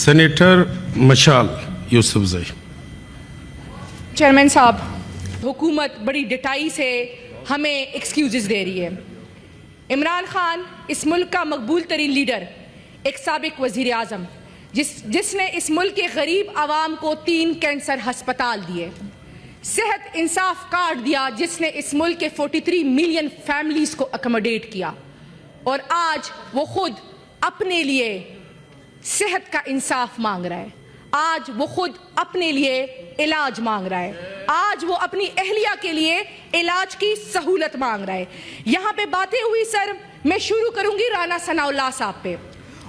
Senator Mashal یوسف Zai. Chairman صاحب، حکومت بڑی ڈٹائی سے ہمیں ایکسکیوزز دے رہی ہے۔ عمران خان اس ملک کا مقبول ترین لیڈر، ایک سابق وزیر اعظم جس نے اس ملک کے غریب عوام کو 3 کینسر ہسپتال دیے، صحت انصاف کارڈ دیا جس نے اس ملک کے 43 ملین فیملیز کو اکموڈیٹ کیا، اور آج وہ خود اپنے لیے صحت کا انصاف مانگ رہا ہے، آج وہ خود اپنے لیے علاج مانگ رہا ہے، آج وہ اپنی اہلیہ کے لیے علاج کی سہولت مانگ رہا ہے۔ یہاں پہ باتیں ہوئی سر، میں شروع کروں گی رانا ثناء اللہ صاحب پہ۔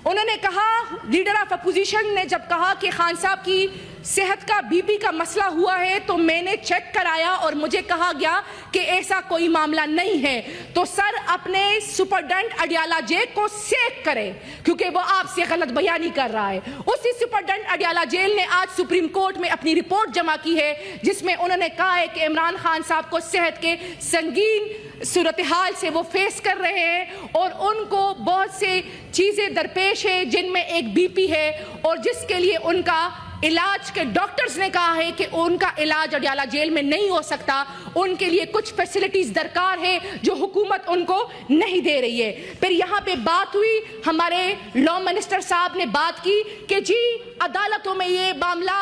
انہوں نے کہا، لیڈر آف اپوزیشن نے جب کہا کہ خان صاحب کی صحت کا بی پی کا مسئلہ ہوا ہے تو میں نے چیک کرایا اور مجھے کہا گیا کہ ایسا کوئی معاملہ نہیں ہے، تو سر اپنے سپرڈنٹ اڈیالہ جیل کو سیک کرے، کیونکہ وہ آپ سے غلط بیانی کر رہا ہے۔ اسی سپرڈنٹ اڈیالہ جیل نے آج سپریم کورٹ میں اپنی رپورٹ جمع کی ہے جس میں انہوں نے کہا ہے کہ عمران خان صاحب کو صحت کے سنگین صورتحال سے وہ فیس کر رہے ہیں اور ان کو بہت سے چیزیں درپیش ہے جن میں ایک بی پی ہے، اور جس کے لیے ان کا علاج کے ڈاکٹرز نے کہا ہے کہ ان کا علاج اڈیالہ جیل میں نہیں ہو سکتا، ان کے لیے کچھ فیسلٹیز درکار ہے جو حکومت ان کو نہیں دے رہی ہے۔ پھر یہاں پہ بات ہوئی، ہمارے لا منسٹر صاحب نے بات کی کہ جی عدالتوں میں یہ معاملہ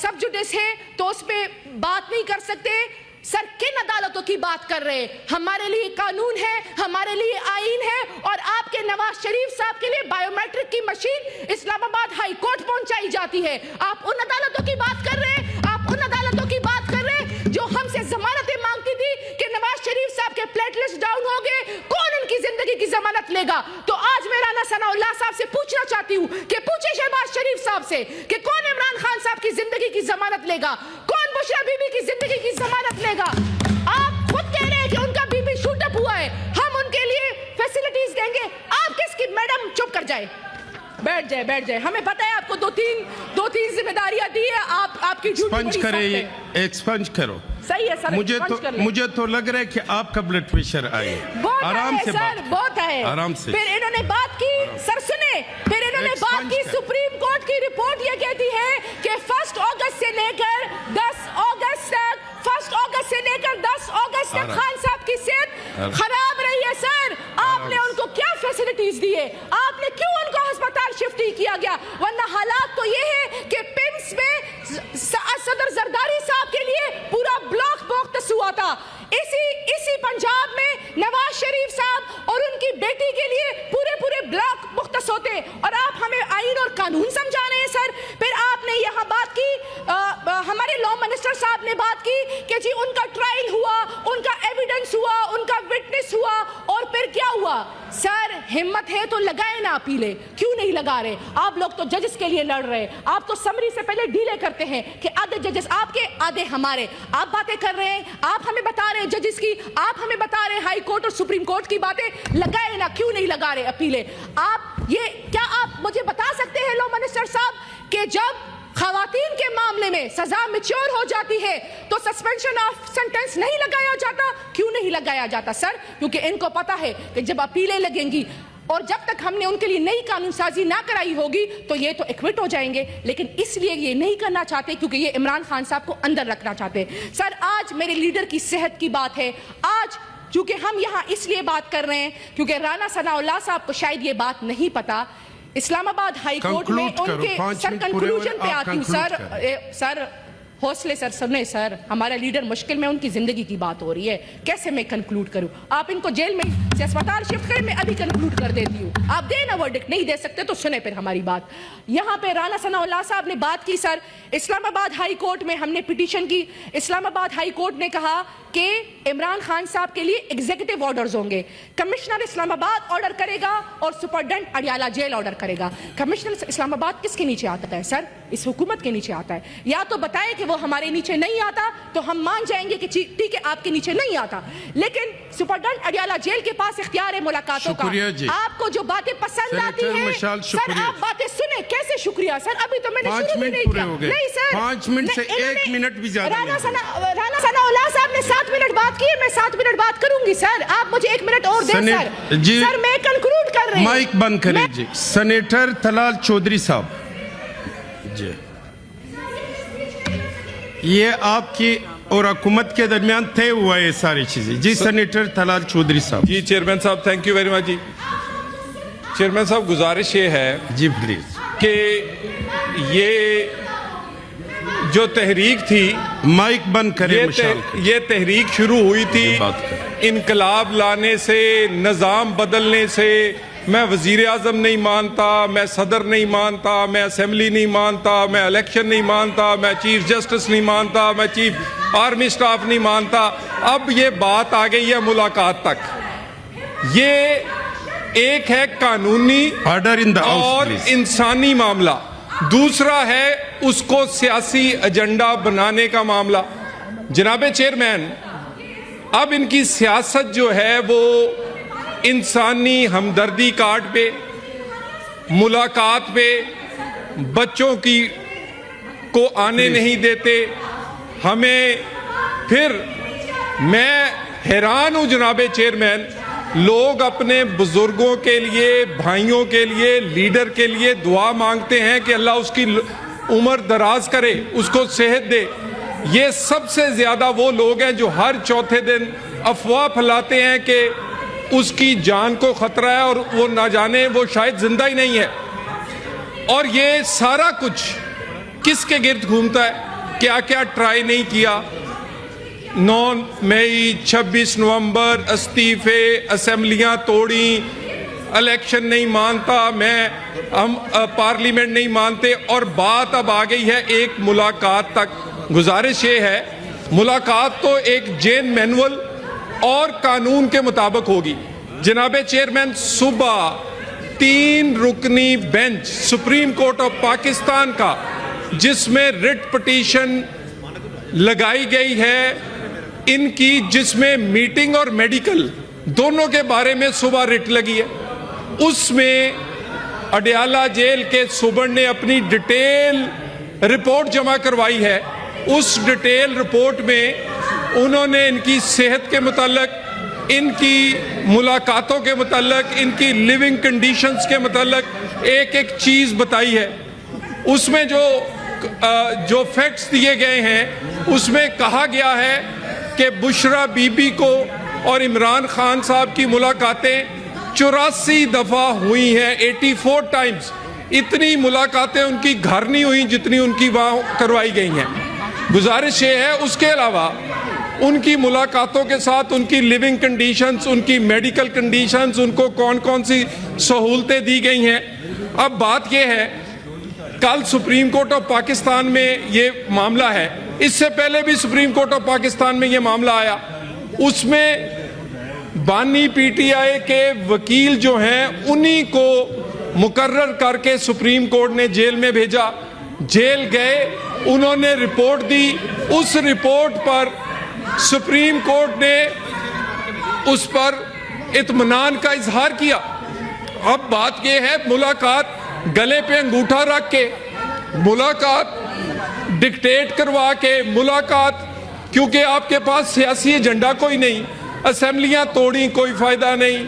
سب جوڈس ہے تو اس پہ بات نہیں کر سکتے۔ سر کن عدالتوں کی بات کر رہے ہیں؟ ہمارے لیے قانون ہے، ہمارے لیے آئین ہے، اور آپ کے نواز شریف صاحب کے لیے بائیو میٹرک کی مشین اسلام آباد ہائی کورٹ پہنچائی جاتی ہے۔ آپ ان عدالتوں کی بات کر رہے ہیں، آپ ان عدالتوں کی بات کر رہے ہیں جو ہم سے ضمانتیں مانگتی تھی کہ نواز شریف صاحب کے پلیٹلیٹس ڈاؤن ہو گئے، کون ان کی زندگی کی ضمانت لے گا؟ تو آج میں رانا ثناء اللہ صاحب سے پوچھنا چاہتی ہوں کہ پوچھے شہباز شریف صاحب سے کہ کون عمران خان صاحب کی زندگی کی ضمانت لے گا، کون بشرا بی بی کی زندگی کی ضمانت لے گا؟ آپ خود کہہ رہے ہیں کہ ان کا بی پی شوٹ اپ ہوا ہے، ہم ان کے لیے فیسلٹیز دیں گے، آپ کس کی؟ میڈم چپ کر جائے، بیٹھ جائے، ہمیں پتہ ہے آپ کو دو تین ذمہ داریاں دی ہے، آپ کی ڈیوٹی بڑی سخت ہے۔ ایکسپنج کرو۔ صحیح ہے سر، مجھے تو لگ رہا ہے کہ آپ کا بلڈ پریشر آئے، آرام سے بات، بہت ہے آرام سے۔ پھر انہوں نے بات کی، سر سنیں، پھر انہوں نے بات کی، سپریم کورٹ کی رپورٹ یہ کہتی ہے کہ 1 اگست سے لے کر 10 اگست تک، 1 اگست سے لے کر 10 اگست تک خان صاحب کی صحت خراب رہی ہے۔ سر آپ نے ان کو کیا فیسلٹیز دی ہے؟ آپ نے کیوں ان کو ہسپتال شفٹ ہی کیا گیا؟ ورنہ حالات تو یہ ہے کہ پمس میں صدر زرداری صاحب کے لیے پورا بلاک مختص ہوا تھا، اسی پنجاب میں نواز شریف صاحب اور ان کی بیٹی کے لیے پورے بلاک مختص ہوتے، اور آپ ہمیں آئین اور قانون سمجھا رہے ہیں سر۔ پھر آپ نے یہاں بات کی، ہمارے لا منسٹر صاحب نے بات کی کہ جی ان کا ٹرائل ہوا، ان کا ایویڈنس ہوا، ان کا وٹنس ہوا، اور پھر کیا ہوا؟ سر ہمت ہے تو لگائے نا اپیلے، کیوں نہیں لگا رہے؟ آپ لوگ تو ججز کے لیے لڑ رہے، آپ تو سمری سے پہلے ڈیلے کرتے ہیں کہ آدھے ججز آپ کے آدھے ہمارے، آپ باتیں کر رہے ہیں، آپ ہمیں بتا رہے ہیں ججز کی، آپ ہمیں بتا رہے ہیں ہائی کورٹ اور سپریم کورٹ کی باتیں، لگائے نا، کیوں نہیں لگا رہے اپیلے؟ کیا آپ مجھے بتا سکتے ہیں لا منسٹر صاحب کہ جب خواتین کے معاملے میں سزا میچور ہو جاتی ہے تو سسپینشن آف سینٹنس نہیں لگایا جاتا؟ کیوں نہیں لگایا جاتا سر؟ کیونکہ ان کو پتا ہے کہ جب اپیلیں لگیں گی اور جب تک ہم نے ان کے لیے نئی قانون سازی نہ کرائی ہوگی تو یہ تو ایکوٹ ہو جائیں گے، لیکن اس لیے یہ نہیں کرنا چاہتے کیونکہ یہ عمران خان صاحب کو اندر رکھنا چاہتے ہیں۔ سر آج میرے لیڈر کی صحت کی بات ہے، آج چونکہ ہم یہاں اس لیے بات کر رہے ہیں کیونکہ رانا ثناء اللہ صاحب کو شاید یہ بات نہیں پتا، اسلام آباد ہائی کورٹ میں ان کے سر کنکلوژن پہ آتی ہوں۔ سر حوصلے سر، سنیں سر، ہمارا لیڈر مشکل میں، ان کی زندگی کی بات ہو رہی ہے، کیسے میں کنکلوڈ کروں؟ آپ ان کو جیل میں سے اسپتال شفٹ کریں، میں ابھی کنکلوڈ کر دیتی ہوں، آپ دیں نا ورڈکٹ، نہیں دے سکتے تو سنیں پھر ہماری بات۔ یہاں پہ رانا ثناء اللہ صاحب نے بات کی سر، اسلام آباد ہائی کورٹ میں ہم نے پٹیشن کی، اسلام آباد ہائی کورٹ نے کہا کہ عمران خان صاحب کے لیے ایگزیکٹو آرڈرز ہوں گے، کمشنر اسلام آباد آرڈر کرے گا اور سپرڈنٹ اڈیالہ جیل آرڈر کرے گا۔ کمشنر اسلام آباد کس کے نیچے آتا ہے سر؟ اس حکومت کے نیچے آتا ہے، یا تو بتائیں کہ وہ ہمارے نیچے نہیں آتا تو ہم مان جائیں گے کہ ٹھیک ہے آپ کے نیچے نہیں آتا، لیکن سپرڈنٹ اڈیالہ جیل کے پاس اختیار ہے ملاقاتوں کا۔ آپ کو جو باتیں پسند آتی ہیں سر، آپ باتیں سنیں، کیسے شکریہ سر؟ ابھی تو میں نے شروع بھی نہیں کیا، نہیں سر 5 منٹ سے 1 منٹ بھی زیادہ نہیں۔ رانا ثناء اللہ صاحب نے 7 منٹ بات کی ہے، میں 7 منٹ بات کروں گی سر، آپ مجھے 1 منٹ اور دیں سر۔ سر میں کنکلوڈ کر رہی ہوں، مائک بند کریں جی۔ سینیٹر طلال چودھری صاحب۔ جی یہ آپ کی اور حکومت کے درمیان طے ہوا ہے یہ ساری چیزیں. جی سینیٹر طلال چودھری صاحب. جی چیئرمین صاحب تھینک یو ویری مچ. جی چیئرمین صاحب گزارش یہ ہے جی پلیز. کہ یہ جو تحریک تھی مائک بند کرے مشال کے. یہ تحریک شروع ہوئی تھی بات کریں. انقلاب لانے سے، نظام بدلنے سے. میں وزیر اعظم نہیں مانتا، میں صدر نہیں مانتا، میں اسمبلی نہیں مانتا، میں الیکشن نہیں مانتا، میں چیف جسٹس نہیں مانتا، میں چیف آرمی سٹاف نہیں مانتا. اب یہ بات آ گئی ہے ملاقات تک. یہ ایک ہے قانونی آرڈر ان دا ہاؤس اور پلیز. انسانی معاملہ، دوسرا ہے اس کو سیاسی ایجنڈا بنانے کا معاملہ. جناب چیئرمین، اب ان کی سیاست جو ہے وہ انسانی ہمدردی کارڈ پہ، ملاقات پہ، بچوں کی کو آنے نہیں دیتے. ہمیں پھر میں حیران ہوں جناب چیئرمین، لوگ اپنے بزرگوں کے لیے، بھائیوں کے لیے، لیڈر کے لیے دعا مانگتے ہیں کہ اللہ اس کی عمر دراز کرے، اس کو صحت دے. یہ سب سے زیادہ وہ لوگ ہیں جو ہر چوتھے دن افواہ پھیلاتے ہیں کہ اس کی جان کو خطرہ ہے اور وہ نہ جانے وہ شاید زندہ ہی نہیں ہے. اور یہ سارا کچھ کس کے گرد گھومتا ہے؟ کیا کیا ٹرائی نہیں کیا. 9 مئی، 26 نومبر، استعفے، اسمبلیاں توڑی، الیکشن نہیں مانتا میں، ہم پارلیمنٹ نہیں مانتے، اور بات اب آ گئی ہے ایک ملاقات تک. گزارش یہ ہے ملاقات تو ایک جین مینول اور قانون کے مطابق ہوگی. جناب چیئرمین، صبح 3 رکنی bench supreme court of Pakistan کا، جس میں رٹ پٹیشن لگائی گئی ہے ان کی، جس میں میٹنگ اور میڈیکل دونوں کے بارے میں صبح رٹ لگی ہے، اس میں اڈیالہ جیل کے سوبرڈ نے اپنی ڈیٹیل رپورٹ جمع کروائی ہے. اس ڈیٹیل رپورٹ میں انہوں نے ان کی صحت کے متعلق، ان کی ملاقاتوں کے متعلق، ان کی لیونگ کنڈیشنز کے متعلق ایک ایک چیز بتائی ہے. اس میں جو فیکٹس دیے گئے ہیں اس میں کہا گیا ہے کہ بشرا بی بی کو اور عمران خان صاحب کی ملاقاتیں 84 دفعہ ہوئی ہیں، 84 ٹائمز. اتنی ملاقاتیں ان کی گھر نہیں ہوئی جتنی ان کی وہاں کروائی گئی ہیں. گزارش یہ ہے اس کے علاوہ ان کی ملاقاتوں کے ساتھ ان کی لیونگ کنڈیشنز، ان کی میڈیکل کنڈیشنز، ان کو کون کون سی سہولتیں دی گئی ہیں. اب بات یہ ہے، کل سپریم کورٹ آف پاکستان میں یہ معاملہ ہے، اس سے پہلے بھی سپریم کورٹ آف پاکستان میں یہ معاملہ آیا. اس میں بانی پی ٹی آئی کے وکیل جو ہیں انہی کو مقرر کر کے سپریم کورٹ نے جیل میں بھیجا. جیل گئے، انہوں نے رپورٹ دی. اس رپورٹ پر سپریم کورٹ نے اس پر اطمینان کا اظہار کیا. اب بات یہ ہے، ملاقات گلے پہ انگوٹھا رکھ کے، ملاقات ڈکٹیٹ کروا کے، ملاقات کیونکہ آپ کے پاس سیاسی ایجنڈا کوئی نہیں، اسمبلیاں توڑی کوئی فائدہ نہیں،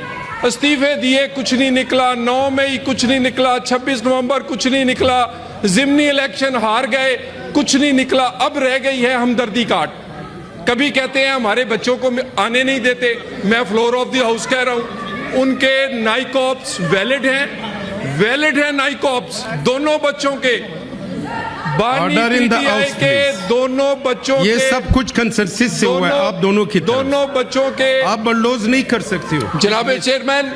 استعفے دیے کچھ نہیں نکلا، 9 مئی کچھ نہیں نکلا، 26 نومبر کچھ نہیں نکلا، ضمنی الیکشن ہار گئے کچھ نہیں نکلا. اب رہ گئی ہے ہمدردی کارڈ. کبھی کہتے ہیں ہمارے بچوں کو آنے نہیں دیتے، میں فلور آف دی ہاؤس کہہ رہا ہوں ان کے نائکوپس ویلڈ ہیں نائکوپس دونوں بچوں کے، بانی پی ٹی آئی کے دونوں بچوں کے. یہ سب کچھ کنسنسس سے ہوا ہے آپ دونوں کی طرف. دونوں بچوں کے آپ بلڈوز نہیں کر سکتے ہو. جناب چیئرمین،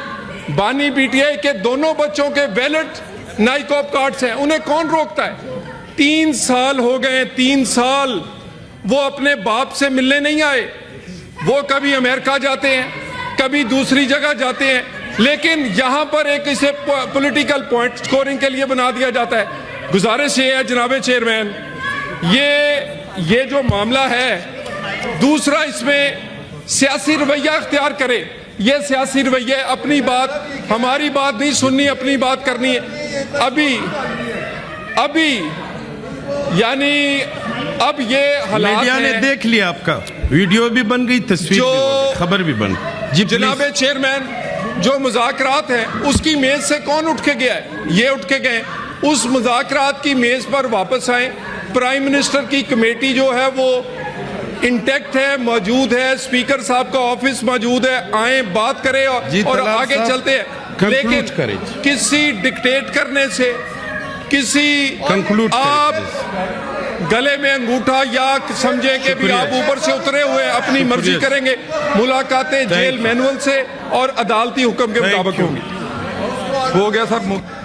بانی پی ٹی آئی کے دونوں بچوں کے ویلڈ نائکوپ کارڈز ہیں، انہیں کون روکتا ہے؟ 3 سال ہو گئے، 3 سال وہ اپنے باپ سے ملنے نہیں آئے. وہ کبھی امریکہ جاتے ہیں، کبھی دوسری جگہ جاتے ہیں، لیکن یہاں پر ایک اسے پولیٹیکل پوائنٹ سکورنگ کے لیے بنا دیا جاتا ہے. گزارش یہ ہے جناب چیئرمین، یہ جو معاملہ ہے، دوسرا اس میں سیاسی رویہ اختیار کرے. یہ سیاسی رویہ اپنی بات، ہماری بات نہیں سننی، اپنی بات کرنی ہے. ابھی یعنی اب یہ حالات میڈیا نے دیکھ لیا، آپ کا ویڈیو بھی بن گئی، تصویر بھی بن گئی، خبر بھی بن گئی. جی جناب چیئرمین، جو مذاکرات ہیں اس کی میز سے کون اٹھ کے گیا ہے؟ یہ اٹھ کے گئے. اس مذاکرات کی میز پر واپس آئیں. پرائم منسٹر کی کمیٹی جو ہے وہ انٹیکٹ ہے, موجود ہے, اسپیکر صاحب کا آفس موجود ہے, آئیں بات کریں اور آگے چلتے ہیں. لیکن کسی ڈکٹیٹ کرنے سے, کسی آپ گلے میں انگوٹھا یا سمجھیں کہ بھی آپ اوپر سے اترے ہوئے اپنی مرضی کریں گے, ملاقاتیں جیل مینول سے اور عدالتی حکم کے مطابق ہوں گی. ہو گیا سر.